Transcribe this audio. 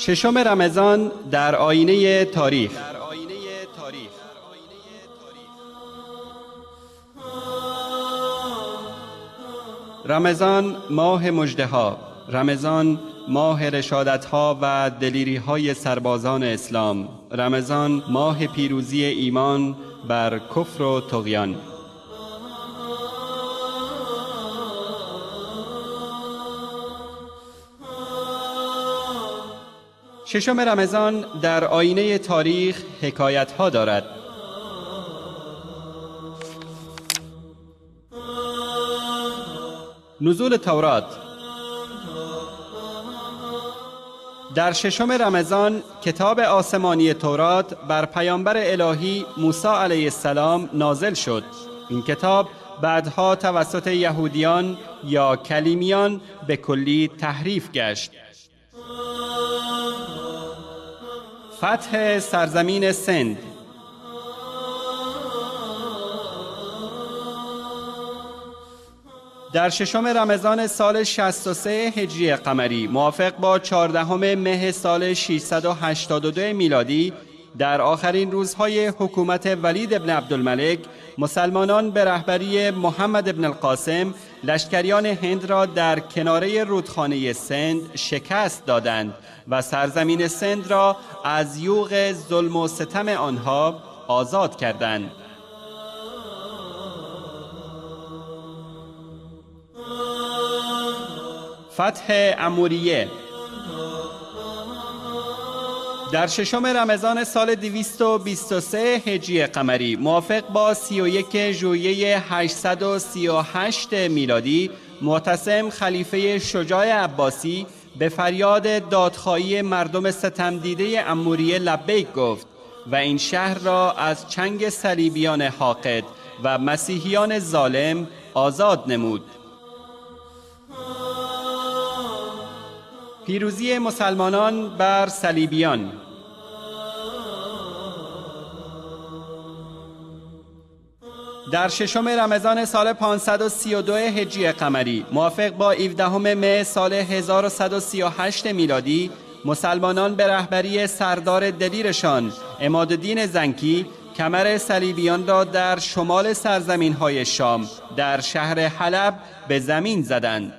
ششم رمضان در آینه تاریخ. رمضان ماه مژده‌ها، رمضان ماه رشادت‌ها و دلیری‌های سربازان اسلام، رمضان ماه پیروزی ایمان بر کفر و طغیان. ششم رمضان در آینه تاریخ حکایت‌ها دارد. نزول تورات. در ششم رمضان کتاب آسمانی تورات بر پیامبر الهی موسی علیه السلام نازل شد. این کتاب بعدها توسط یهودیان یا کلیمیان به کلی تحریف گشت. فتح سرزمین سند. در ششم رمضان سال 63 هجری قمری موافق با 14 مه سال 682 میلادی، در آخرین روزهای حکومت ولید ابن عبدالملک، مسلمانان به رهبری محمد ابن القاسم لشکریان هند را در کناره رودخانه سند شکست دادند و سرزمین سند را از یوغ ظلم و ستم آنها آزاد کردند. فتح اموریه. در ششم رمضان سال 223 هجری قمری موافق با 31 ژوئیه 838 میلادی، معتصم خلیفه شجاع عباسی به فریاد دادخواهی مردم ستم دیده اموریه لبیک گفت و این شهر را از چنگ صلیبیان حاقد و مسیحیان ظالم آزاد نمود. پیروزی مسلمانان بر صلیبیان. در ششم رمضان سال 532 هجری قمری موافق با 17 مه سال 1138 میلادی، مسلمانان به رهبری سردار دلیرشان عمادالدین زنکی کمر صلیبیان را در شمال سرزمین‌های شام در شهر حلب به زمین زدند.